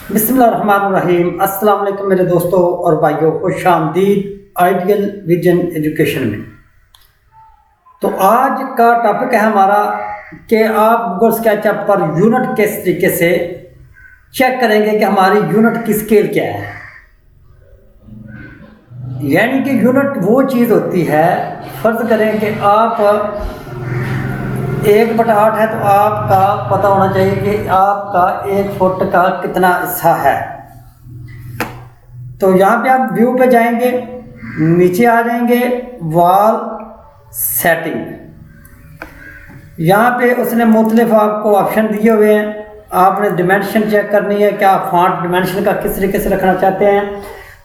बिस्मिल्लाहिर्रहमानिर्रहीम। अस्सलाम वालेकुम मेरे दोस्तों और भाइयों, खुश आमदीद आइडियल विजन एजुकेशन में। तो आज का टॉपिक है हमारा कि आप गूगल स्केचअप पर यूनिट किस तरीके से चेक करेंगे कि हमारी यूनिट की स्केल क्या है। यानी कि यूनिट वो चीज़ होती है, फ़र्ज़ करें कि आप 1/8 है तो आपका पता होना चाहिए कि आपका 1 फुट का कितना हिस्सा है। तो यहाँ पे आप व्यू पे जाएंगे, नीचे आ जाएंगे वॉल सेटिंग। यहाँ पे उसने मुख्तलिफ आपको ऑप्शन दिए हुए हैं। आपने डिमेंशन चेक करनी है, क्या फॉन्ट डिमेंशन का किस तरीके से रखना चाहते हैं।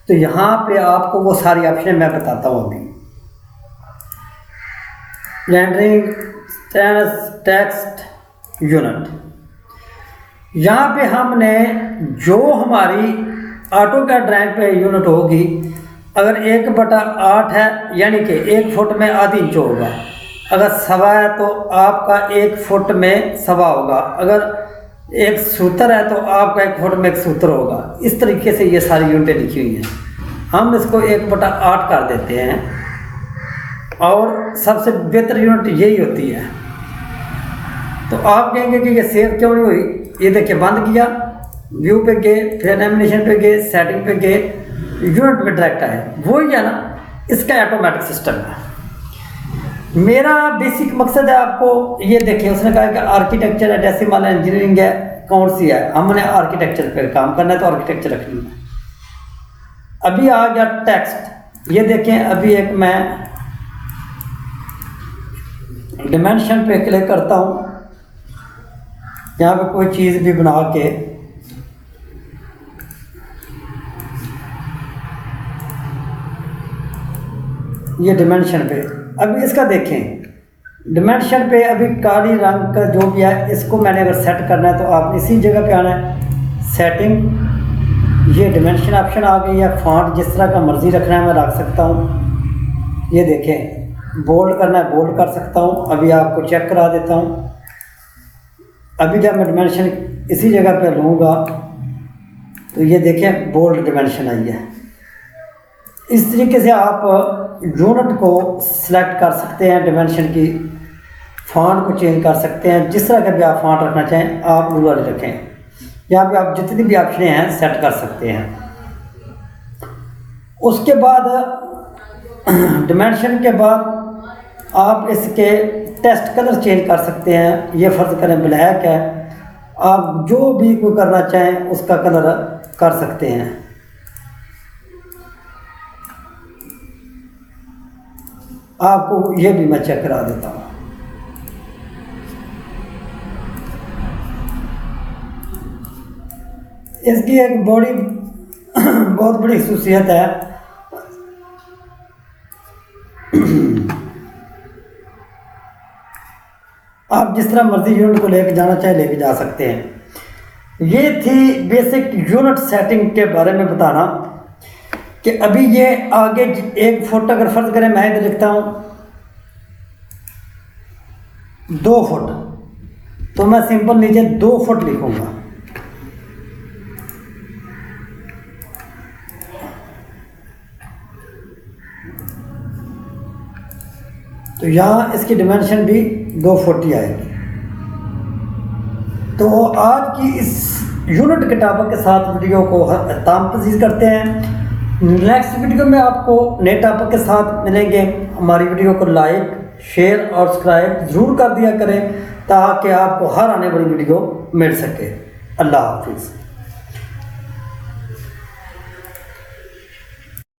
तो यहाँ पे आपको वो सारी ऑप्शन मैं बताता हूँ अभी। रेंडरिंग टेक्स्ट यूनिट, यहाँ पे हमने जो हमारी ऑटो कैड ड्राइंग पे यूनिट होगी, अगर 1/8 है यानी कि 1 फुट में आधी इंच होगा। अगर सवा है तो आपका 1 फुट में सवा होगा। अगर 1 सूत्र है तो आपका 1 फुट में 1 सूत्र होगा। इस तरीके से ये सारी यूनिटें लिखी हुई हैं। हम इसको 1/8 कर देते हैं और सबसे बेहतर यूनिट यही होती है। तो आप कहेंगे कि ये सेव क्यों नहीं हुई। ये देखिए, बंद किया, व्यू पे गए, फिर एनिमेशन पे गए, सेटिंग पे गए, यूनिट में डायरेक्ट आए। वही है ना, इसका ऑटोमेटिक सिस्टम है। मेरा बेसिक मकसद है आपको ये देखिए, उसने कहा कि आर्किटेक्चर है, डेसिमल इंजीनियरिंग है, कौन सी है। हमने आर्किटेक्चर पे काम करना है तो आर्किटेक्चर रखनी है। अभी आ गया टेक्स्ट। ये देखें, अभी एक मैं डिमेंशन पे क्लिक करता हूँ। यहाँ पे कोई चीज़ भी बना के ये डिमेंशन पे, अभी इसका देखें डिमेंशन पे अभी काली रंग का जो भी है, इसको मैंने अगर सेट करना है तो आप इसी जगह पे आना है, सेटिंग, ये डिमेंशन ऑप्शन आ गई है। फॉन्ट जिस तरह का मर्ज़ी रखना है मैं रख सकता हूँ। ये देखें, बोल्ड करना है बोल्ड कर सकता हूँ। अभी आपको चेक करा देता हूँ। अभी जब मैं डिमेंशन इसी जगह पे लूँगा तो ये देखें बोल्ड डिमेंशन आई है। इस तरीके से आप यूनिट को सिलेक्ट कर सकते हैं, डिमेंशन की, फॉन्ट को चेंज कर सकते हैं। जिस तरह का भी आप फॉन्ट रखना चाहें आप वो वाले रखें। यहाँ पे आप जितनी भी ऑप्शन हैं सेट कर सकते हैं। उसके बाद डिमेंशन के बाद आप इसके टेक्स्ट कलर चेंज कर सकते हैं। ये फ़र्ज़ करें ब्लैक है, आप जो भी कोई करना चाहें उसका कलर कर सकते हैं। आपको ये भी मैं चेक करा देता हूँ। इसकी एक बहुत बड़ी खसूसियत है। आप जिस तरह मर्जी यूनिट को लेके जाना चाहे लेके जा सकते हैं। ये थी बेसिक यूनिट सेटिंग के बारे में बताना कि अभी ये आगे 1 फुट, अगर फ़र्ज़ करें मैं इधर लिखता हूँ 2 फुट, तो मैं सिंपल नीचे 2 फुट लिखूँगा। तो यहाँ इसकी डिमेंशन भी 2 फुट ही आएगी। तो आज की इस यूनिट के टॉपिक के साथ वीडियो को इख्तिताम पसीज करते हैं। नेक्स्ट वीडियो में आपको नए टॉपिक के साथ मिलेंगे। हमारी वीडियो को लाइक, शेयर और सब्सक्राइब ज़रूर कर दिया करें ताकि आपको हर आने वाली वीडियो मिल सके। अल्लाह हाफिज़।